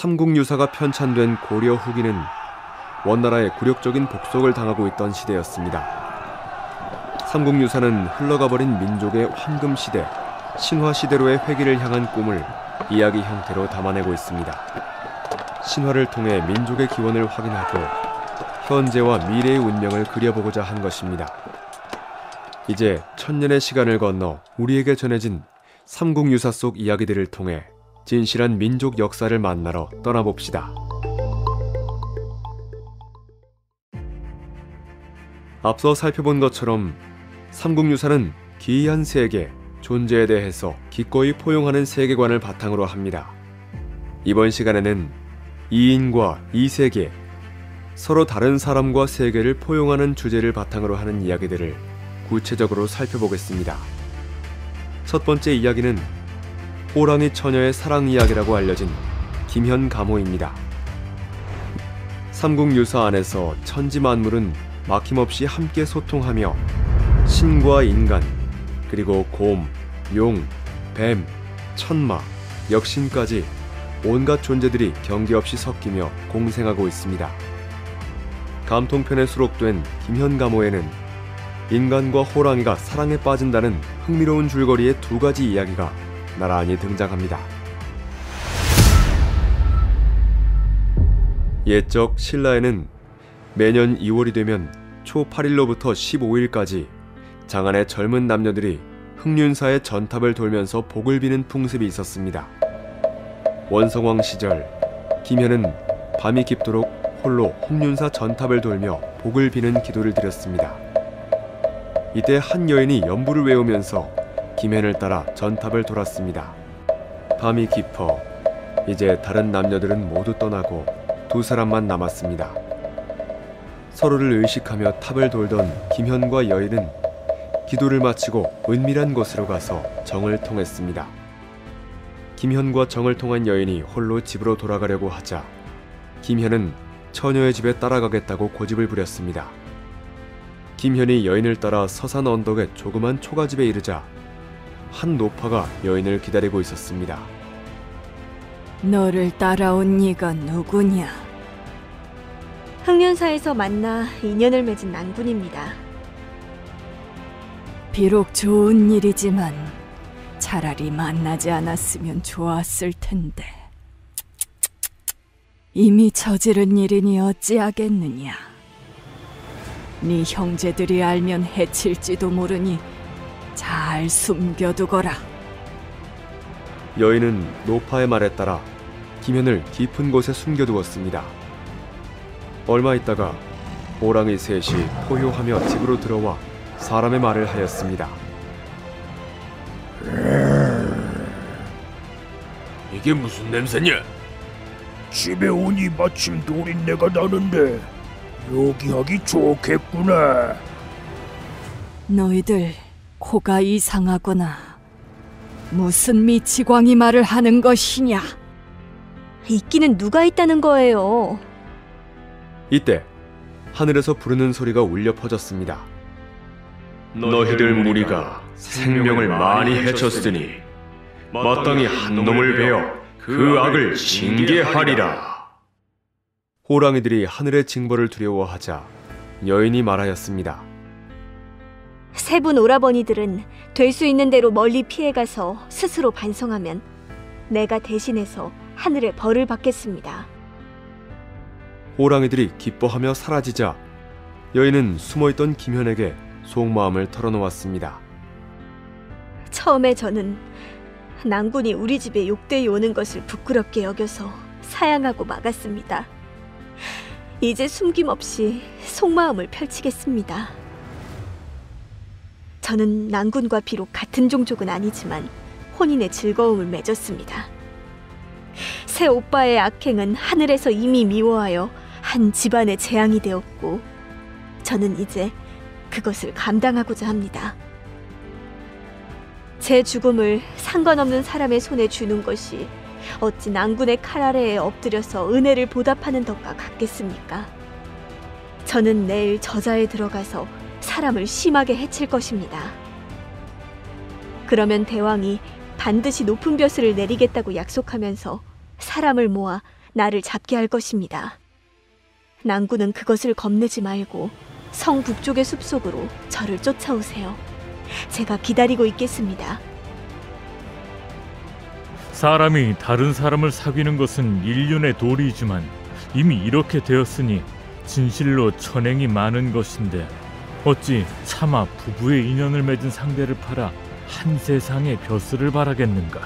삼국유사가 편찬된 고려 후기는 원나라의 굴욕적인 복속을 당하고 있던 시대였습니다. 삼국유사는 흘러가버린 민족의 황금시대, 신화시대로의 회귀를 향한 꿈을 이야기 형태로 담아내고 있습니다. 신화를 통해 민족의 기원을 확인하고 현재와 미래의 운명을 그려보고자 한 것입니다. 이제 천년의 시간을 건너 우리에게 전해진 삼국유사 속 이야기들을 통해 진실한 민족 역사를 만나러 떠나봅시다. 앞서 살펴본 것처럼 삼국유사는 기이한 세계, 존재에 대해서 기꺼이 포용하는 세계관을 바탕으로 합니다. 이번 시간에는 이인과 이세계, 서로 다른 사람과 세계를 포용하는 주제를 바탕으로 하는 이야기들을 구체적으로 살펴보겠습니다. 첫 번째 이야기는 호랑이 처녀의 사랑 이야기라고 알려진 김현가모입니다. 삼국유사 안에서 천지만물은 막힘없이 함께 소통하며 신과 인간, 그리고 곰, 용, 뱀, 천마, 역신까지 온갖 존재들이 경계 없이 섞이며 공생하고 있습니다. 감통편에 수록된 김현가모에는 인간과 호랑이가 사랑에 빠진다는 흥미로운 줄거리의 두 가지 이야기가 나란히 등장합니다. 옛적 신라에는 매년 2월이 되면 초 8일로부터 15일까지 장안의 젊은 남녀들이 흑륜사의 전탑을 돌면서 복을 비는 풍습이 있었습니다. 원성왕 시절 김현은 밤이 깊도록 홀로 흑륜사 전탑을 돌며 복을 비는 기도를 드렸습니다. 이때 한 여인이 연부를 외우면서 김현을 따라 전탑을 돌았습니다. 밤이 깊어 이제 다른 남녀들은 모두 떠나고 두 사람만 남았습니다. 서로를 의식하며 탑을 돌던 김현과 여인은 기도를 마치고 은밀한 곳으로 가서 정을 통했습니다. 김현과 정을 통한 여인이 홀로 집으로 돌아가려고 하자 김현은 처녀의 집에 따라가겠다고 고집을 부렸습니다. 김현이 여인을 따라 서산 언덕의 조그만 초가집에 이르자 한 노파가 여인을 기다리고 있었습니다. 너를 따라온 네가 누구냐? 흑륜사에서 만나 인연을 맺은 난군입니다. 비록 좋은 일이지만 차라리 만나지 않았으면 좋았을 텐데. 이미 저지른 일이니 어찌하겠느냐. 네 형제들이 알면 해칠지도 모르니 잘 숨겨두거라. 여인은 노파의 말에 따라 김현을 깊은 곳에 숨겨두었습니다. 얼마 있다가 호랑이 셋이 포효하며 집으로 들어와 사람의 말을 하였습니다. 이게 무슨 냄새냐? 집에 오니 마침 노린내가 나는데 여기 하기 좋겠구나. 너희들 코가 이상하구나. 무슨 미치광이 말을 하는 것이냐? 있기는 누가 있다는 거예요? 이때 하늘에서 부르는 소리가 울려 퍼졌습니다. 너희들 무리가 생명을 많이 해쳤으니 마땅히 한 놈을 베어 그 악을 징계하리라. 호랑이들이 하늘의 징벌을 두려워하자 여인이 말하였습니다. 세 분 오라버니들은 될 수 있는 대로 멀리 피해가서 스스로 반성하면 내가 대신해서 하늘의 벌을 받겠습니다. 호랑이들이 기뻐하며 사라지자 여인은 숨어있던 김현에게 속마음을 털어놓았습니다. 처음에 저는 난군이 우리 집에 욕되이 오는 것을 부끄럽게 여겨서 사양하고 막았습니다. 이제 숨김없이 속마음을 펼치겠습니다. 저는 난군과 비록 같은 종족은 아니지만 혼인의 즐거움을 맺었습니다. 새 오빠의 악행은 하늘에서 이미 미워하여 한 집안의 재앙이 되었고 저는 이제 그것을 감당하고자 합니다. 제 죽음을 상관없는 사람의 손에 주는 것이 어찌 난군의 칼 아래에 엎드려서 은혜를 보답하는 덕과 같겠습니까? 저는 내일 저자에 들어가서 사람을 심하게 해칠 것입니다. 그러면 대왕이 반드시 높은 벼슬을 내리겠다고 약속하면서 사람을 모아 나를 잡게 할 것입니다. 낭군은 그것을 겁내지 말고 성 북쪽의 숲속으로 저를 쫓아오세요. 제가 기다리고 있겠습니다. 사람이 다른 사람을 사귀는 것은 인륜의 도리이지만 이미 이렇게 되었으니 진실로 천행이 많은 것인데 어찌 차마 부부의 인연을 맺은 상대를 팔아 한 세상의 벼슬을 바라겠는가.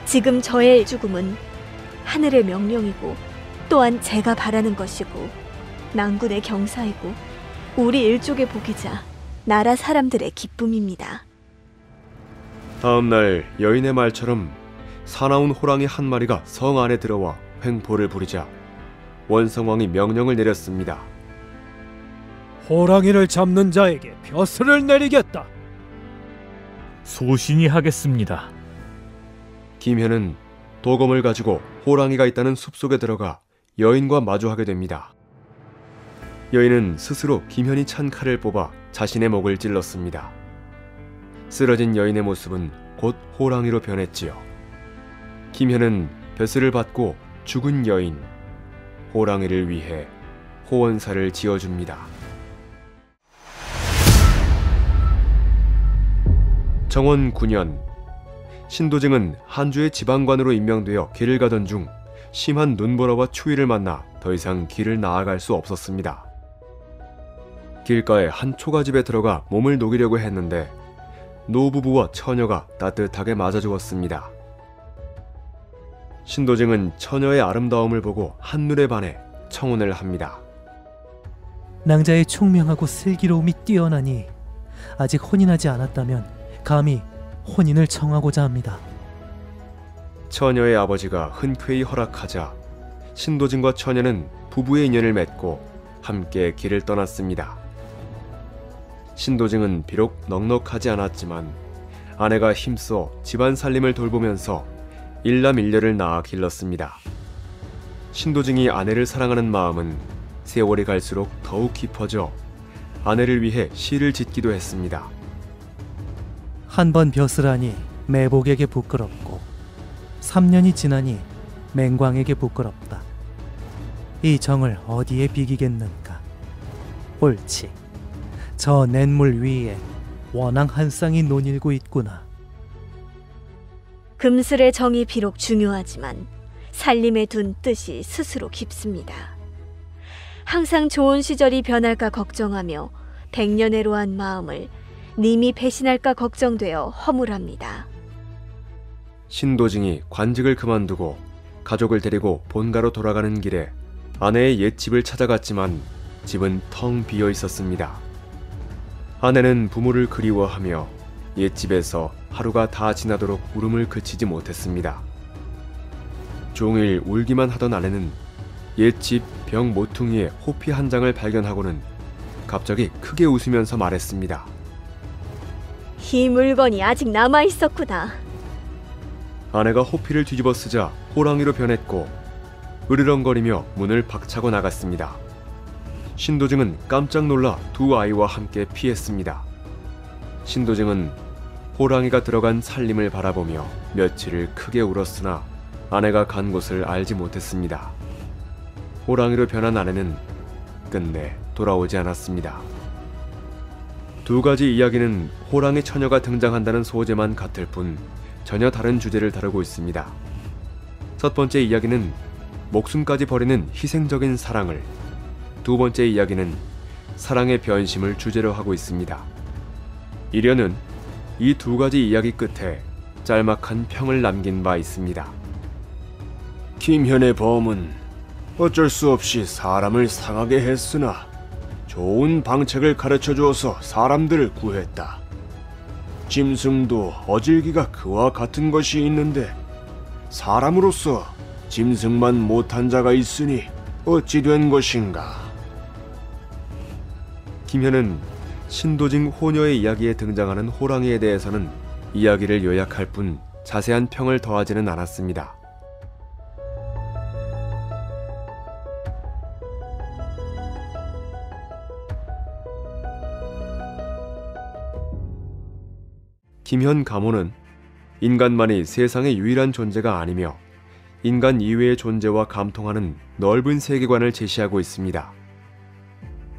지금 저의 죽음은 하늘의 명령이고 또한 제가 바라는 것이고 낭군의 경사이고 우리 일족의 복이자 나라 사람들의 기쁨입니다. 다음 날 여인의 말처럼 사나운 호랑이 한 마리가 성 안에 들어와 횡포를 부리자 원성왕이 명령을 내렸습니다. 호랑이를 잡는 자에게 벼슬을 내리겠다. 소신이 하겠습니다. 김현은 도검을 가지고 호랑이가 있다는 숲속에 들어가 여인과 마주하게 됩니다. 여인은 스스로 김현이 찬 칼을 뽑아 자신의 목을 찔렀습니다. 쓰러진 여인의 모습은 곧 호랑이로 변했지요. 김현은 벼슬을 받고 죽은 여인, 호랑이를 위해 호원사를 지어줍니다. 정원 9년, 신도증은 한주의 지방관으로 임명되어 길을 가던 중 심한 눈보라와 추위를 만나 더 이상 길을 나아갈 수 없었습니다. 길가에 한 초가집에 들어가 몸을 녹이려고 했는데 노부부와 처녀가 따뜻하게 맞아주었습니다. 신도증은 처녀의 아름다움을 보고 한눈에 반해 청혼을 합니다. 낭자의 총명하고 슬기로움이 뛰어나니 아직 혼인하지 않았다면 감히 혼인을 청하고자 합니다. 처녀의 아버지가 흔쾌히 허락하자 신도증과 처녀는 부부의 인연을 맺고 함께 길을 떠났습니다. 신도증은 비록 넉넉하지 않았지만 아내가 힘써 집안 살림을 돌보면서 일남일녀를 낳아 길렀습니다. 신도증이 아내를 사랑하는 마음은 세월이 갈수록 더욱 깊어져 아내를 위해 시를 짓기도 했습니다. 한 번 벼슬하니 매복에게 부끄럽고 3년이 지나니 맹광에게 부끄럽다. 이 정을 어디에 비기겠는가. 옳지. 저 냇물 위에 원앙 한 쌍이 논일고 있구나. 금슬의 정이 비록 중요하지만 살림에 둔 뜻이 스스로 깊습니다. 항상 좋은 시절이 변할까 걱정하며 백년애로한 마음을 님이 배신할까 걱정되어 허물합니다. 신도증이 관직을 그만두고 가족을 데리고 본가로 돌아가는 길에 아내의 옛집을 찾아갔지만 집은 텅 비어 있었습니다. 아내는 부모를 그리워하며 옛집에서 하루가 다 지나도록 울음을 그치지 못했습니다. 종일 울기만 하던 아내는 옛집 벽 모퉁이에 호피 한 장을 발견하고는 갑자기 크게 웃으면서 말했습니다. 이 물건이 아직 남아있었구나. 아내가 호피를 뒤집어 쓰자 호랑이로 변했고 으르렁거리며 문을 박차고 나갔습니다. 신도증은 깜짝 놀라 두 아이와 함께 피했습니다. 신도증은 호랑이가 들어간 살림을 바라보며 며칠을 크게 울었으나 아내가 간 곳을 알지 못했습니다. 호랑이로 변한 아내는 끝내 돌아오지 않았습니다. 두 가지 이야기는 호랑이 처녀가 등장한다는 소재만 같을 뿐 전혀 다른 주제를 다루고 있습니다. 첫 번째 이야기는 목숨까지 버리는 희생적인 사랑을, 두 번째 이야기는 사랑의 변심을 주제로 하고 있습니다. 이련은 이 두 가지 이야기 끝에 짤막한 평을 남긴 바 있습니다. 김현의 범은 어쩔 수 없이 사람을 상하게 했으나 좋은 방책을 가르쳐 주어서 사람들을 구했다. 짐승도 어질기가 그와 같은 것이 있는데 사람으로서 짐승만 못한 자가 있으니 어찌 된 것인가. 김현은 신도증 호녀의 이야기에 등장하는 호랑이에 대해서는 이야기를 요약할 뿐 자세한 평을 더하지는 않았습니다. 김현 가모는 인간만이 세상의 유일한 존재가 아니며 인간 이외의 존재와 감통하는 넓은 세계관을 제시하고 있습니다.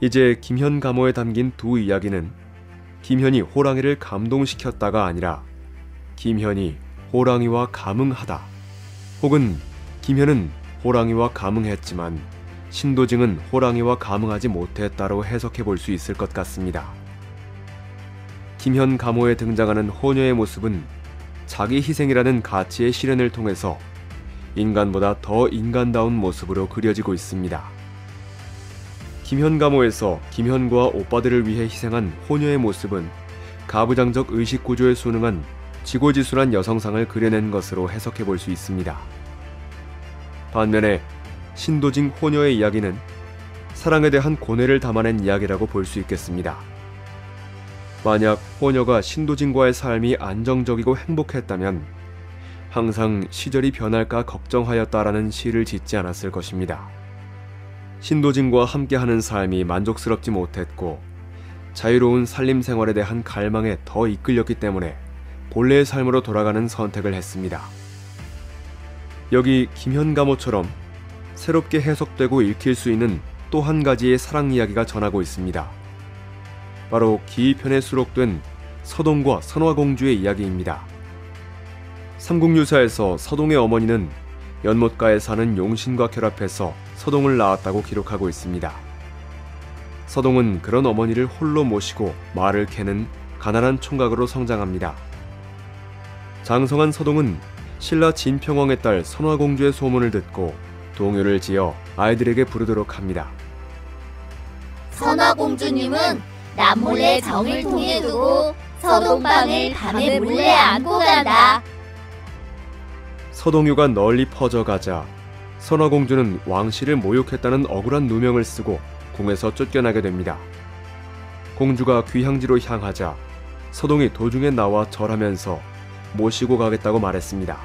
이제 김현 감호에 담긴 두 이야기는 김현이 호랑이를 감동시켰다가 아니라 김현이 호랑이와 감응하다, 혹은 김현은 호랑이와 감응했지만 신도징은 호랑이와 감응하지 못했다로 해석해 볼 수 있을 것 같습니다. 김현 감호에 등장하는 호녀의 모습은 자기 희생이라는 가치의 실현을 통해서 인간보다 더 인간다운 모습으로 그려지고 있습니다. 김현 감호에서 김현과 오빠들을 위해 희생한 호녀의 모습은 가부장적 의식구조에 순응한 지고지순한 여성상을 그려낸 것으로 해석해 볼 수 있습니다. 반면에 신도징 호녀의 이야기는 사랑에 대한 고뇌를 담아낸 이야기라고 볼 수 있겠습니다. 만약 호녀가 신도징과의 삶이 안정적이고 행복했다면 항상 시절이 변할까 걱정하였다라는 시를 짓지 않았을 것입니다. 신도징과 함께하는 삶이 만족스럽지 못했고 자유로운 살림 생활에 대한 갈망에 더 이끌렸기 때문에 본래의 삶으로 돌아가는 선택을 했습니다. 여기 김현 감호처럼 새롭게 해석되고 읽힐 수 있는 또 한 가지의 사랑 이야기가 전하고 있습니다. 바로 기이편에 수록된 서동과 선화공주의 이야기입니다. 삼국유사에서 서동의 어머니는 연못가에 사는 용신과 결합해서 서동을 낳았다고 기록하고 있습니다. 서동은 그런 어머니를 홀로 모시고 말을 캐는 가난한 총각으로 성장합니다. 장성한 서동은 신라 진평왕의 딸 선화공주의 소문을 듣고 동요를 지어 아이들에게 부르도록 합니다. 선화공주님은 남몰래 정을 통해 두고 서동방을 밤에 몰래 안고 간다. 서동요가 널리 퍼져가자 선화공주는 왕실을 모욕했다는 억울한 누명을 쓰고 궁에서 쫓겨나게 됩니다. 공주가 귀향지로 향하자 서동이 도중에 나와 절하면서 모시고 가겠다고 말했습니다.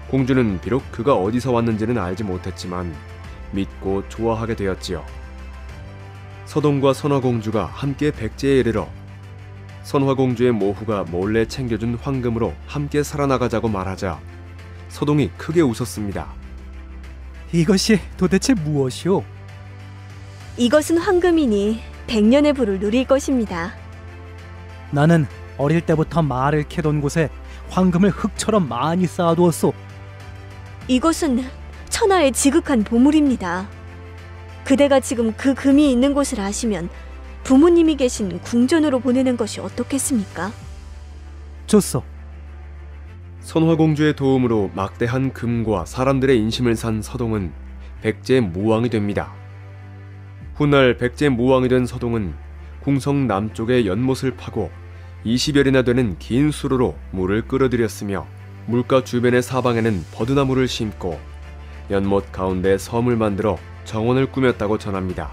공주는 비록 그가 어디서 왔는지는 알지 못했지만 믿고 좋아하게 되었지요. 서동과 선화공주가 함께 백제에 이르러 선화공주의 모후가 몰래 챙겨준 황금으로 함께 살아나가자고 말하자 서동이 크게 웃었습니다. 이것이 도대체 무엇이오? 이것은 황금이니 100년의 부를 누릴 것입니다. 나는 어릴 때부터 말을 캐던 곳에 황금을 흙처럼 많이 쌓아두었소. 이것은 천하의 지극한 보물입니다. 그대가 지금 그 금이 있는 곳을 아시면 부모님이 계신 궁전으로 보내는 것이 어떻겠습니까? 좋소. 선화공주의 도움으로 막대한 금과 사람들의 인심을 산 서동은 백제 무왕이 됩니다. 훗날 백제 무왕이 된 서동은 궁성 남쪽의 연못을 파고 20열이나 되는 긴 수로로 물을 끌어들였으며 물가 주변의 사방에는 버드나무를 심고 연못 가운데 섬을 만들어 정원을 꾸몄다고 전합니다.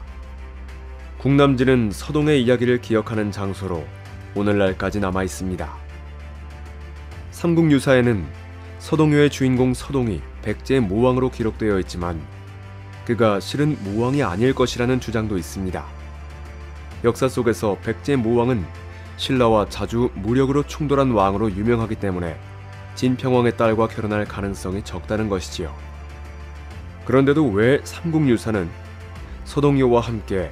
궁남지는 서동의 이야기를 기억하는 장소로 오늘날까지 남아 있습니다. 삼국유사에는 서동요의 주인공 서동이 백제 무왕으로 기록되어 있지만 그가 실은 무왕이 아닐 것이라는 주장도 있습니다. 역사 속에서 백제 무왕은 신라와 자주 무력으로 충돌한 왕으로 유명하기 때문에 진평왕의 딸과 결혼할 가능성이 적다는 것이지요. 그런데도 왜 삼국유사는 서동요와 함께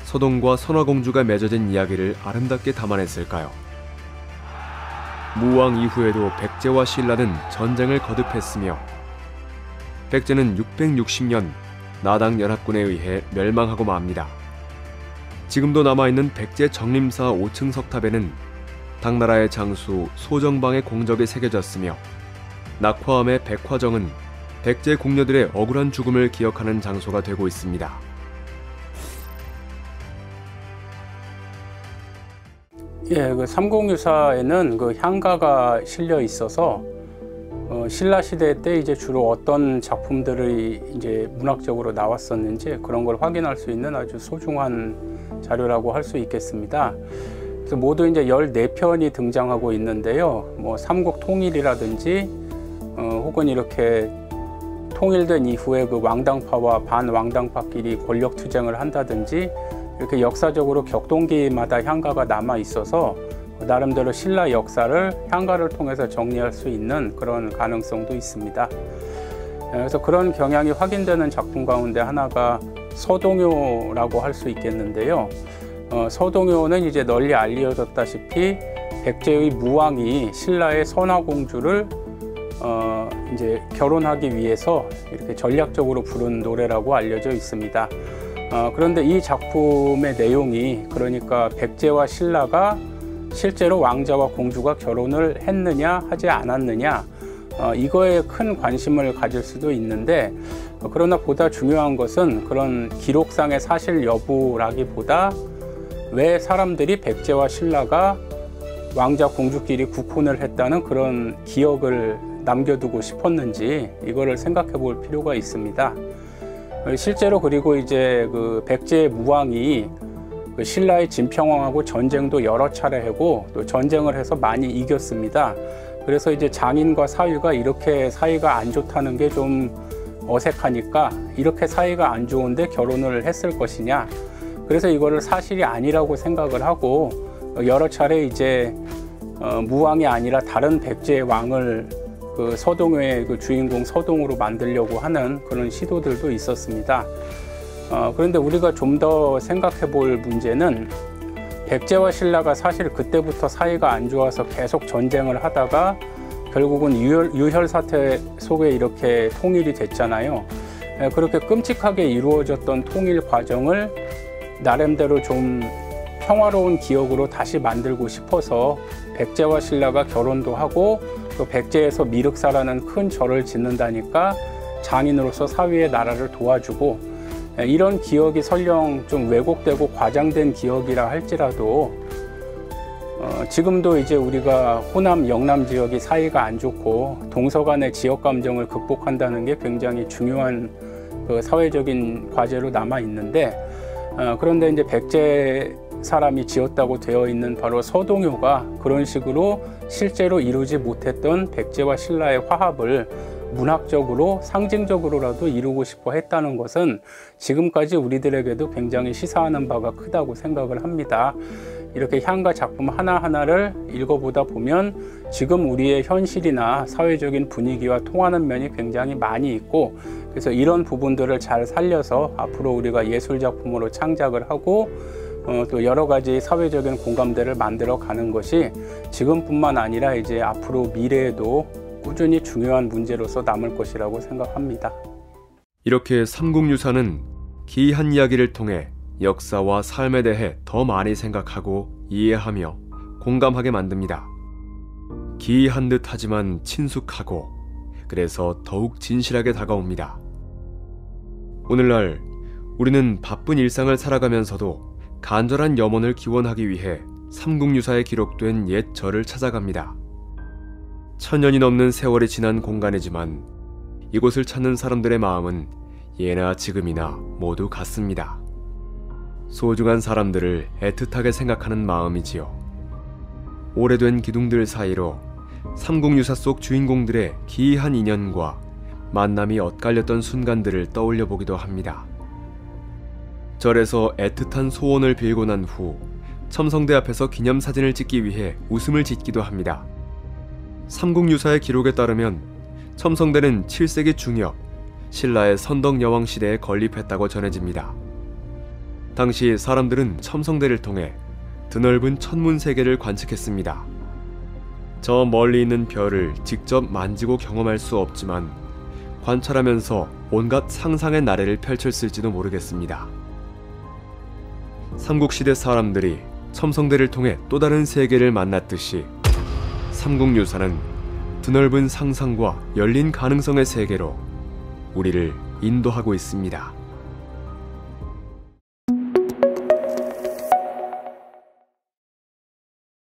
서동과 선화공주가 맺어진 이야기를 아름답게 담아냈을까요? 무왕 이후에도 백제와 신라는 전쟁을 거듭했으며 백제는 660년 나당 연합군에 의해 멸망하고 맙니다. 지금도 남아있는 백제 정림사 5층 석탑에는 당나라의 장수 소정방의 공적이 새겨졌으며 낙화암의 백화정은 백제 궁녀들의 억울한 죽음을 기억하는 장소가 되고 있습니다. 예, 그 삼국유사에는 그 향가가 실려 있어서 신라 시대 때 이제 주로 어떤 작품들이 이제 문학적으로 나왔었는지 그런 걸 확인할 수 있는 아주 소중한 자료라고 할 수 있겠습니다. 그래서 모두 이제 14편이 등장하고 있는데요. 뭐 삼국 통일이라든지 혹은 이렇게 통일된 이후에 그 왕당파와 반왕당파끼리 권력 투쟁을 한다든지 이렇게 역사적으로 격동기마다 향가가 남아 있어서 나름대로 신라 역사를 향가를 통해서 정리할 수 있는 그런 가능성도 있습니다. 그래서 그런 경향이 확인되는 작품 가운데 하나가 서동요라고 할 수 있겠는데요. 서동요는 이제 널리 알려졌다시피 백제의 무왕이 신라의 선화공주를 이제 결혼하기 위해서 이렇게 전략적으로 부른 노래라고 알려져 있습니다. 그런데 이 작품의 내용이 그러니까 백제와 신라가 실제로 왕자와 공주가 결혼을 했느냐 하지 않았느냐 이거에 큰 관심을 가질 수도 있는데 그러나 보다 중요한 것은 그런 기록상의 사실 여부라기보다 왜 사람들이 백제와 신라가 왕자 공주끼리 국혼을 했다는 그런 기억을 남겨두고 싶었는지 이거를 생각해 볼 필요가 있습니다. 실제로 그리고 이제 그 백제의 무왕이 그 신라의 진평왕하고 전쟁도 여러 차례 하고 또 전쟁을 해서 많이 이겼습니다. 그래서 이제 장인과 사위가 이렇게 사이가 안 좋다는 게 좀 어색하니까 이렇게 사이가 안 좋은데 결혼을 했을 것이냐. 그래서 이거를 사실이 아니라고 생각을 하고 여러 차례 이제 무왕이 아니라 다른 백제의 왕을 그 서동요의 그 주인공 서동으로 만들려고 하는 그런 시도들도 있었습니다. 그런데 우리가 좀 더 생각해 볼 문제는 백제와 신라가 사실 그때부터 사이가 안 좋아서 계속 전쟁을 하다가 결국은 유혈 사태 속에 이렇게 통일이 됐잖아요. 그렇게 끔찍하게 이루어졌던 통일 과정을 나름대로 좀 평화로운 기억으로 다시 만들고 싶어서 백제와 신라가 결혼도 하고 또 백제에서 미륵사라는 큰 절을 짓는다니까 장인으로서 사위의 나라를 도와주고 이런 기억이 설령 좀 왜곡되고 과장된 기억이라 할지라도 지금도 이제 우리가 호남, 영남 지역이 사이가 안 좋고 동서 간의 지역 감정을 극복한다는 게 굉장히 중요한 그 사회적인 과제로 남아 있는데 그런데 이제 백제 사람이 지었다고 되어 있는 바로 서동요가 그런 식으로 실제로 이루지 못했던 백제와 신라의 화합을 문학적으로 상징적으로라도 이루고 싶어 했다는 것은 지금까지 우리들에게도 굉장히 시사하는 바가 크다고 생각을 합니다. 이렇게 향가 작품 하나하나를 읽어보다 보면 지금 우리의 현실이나 사회적인 분위기와 통하는 면이 굉장히 많이 있고 그래서 이런 부분들을 잘 살려서 앞으로 우리가 예술 작품으로 창작을 하고 또 여러 가지 사회적인 공감대를 만들어 가는 것이 지금뿐만 아니라 이제 앞으로 미래에도 꾸준히 중요한 문제로서 남을 것이라고 생각합니다. 이렇게 삼국유사는 기이한 이야기를 통해 역사와 삶에 대해 더 많이 생각하고 이해하며 공감하게 만듭니다. 기이한 듯 하지만 친숙하고 그래서 더욱 진실하게 다가옵니다. 오늘날 우리는 바쁜 일상을 살아가면서도 간절한 염원을 기원하기 위해 삼국유사에 기록된 옛 절을 찾아갑니다. 1000년이 넘는 세월이 지난 공간이지만 이곳을 찾는 사람들의 마음은 예나 지금이나 모두 같습니다. 소중한 사람들을 애틋하게 생각하는 마음이지요. 오래된 기둥들 사이로 삼국유사 속 주인공들의 기이한 인연과 만남이 엇갈렸던 순간들을 떠올려 보기도 합니다. 절에서 애틋한 소원을 빌고 난 후 첨성대 앞에서 기념사진을 찍기 위해 웃음을 짓기도 합니다. 삼국유사의 기록에 따르면 첨성대는 7세기 중엽 신라의 선덕여왕 시대에 건립했다고 전해집니다. 당시 사람들은 첨성대를 통해 드넓은 천문세계를 관측했습니다. 저 멀리 있는 별을 직접 만지고 경험할 수 없지만 관찰하면서 온갖 상상의 나래를 펼쳤을지도 모르겠습니다. 삼국시대 사람들이 첨성대를 통해 또 다른 세계를 만났듯이 삼국유사는 드넓은 상상과 열린 가능성의 세계로 우리를 인도하고 있습니다.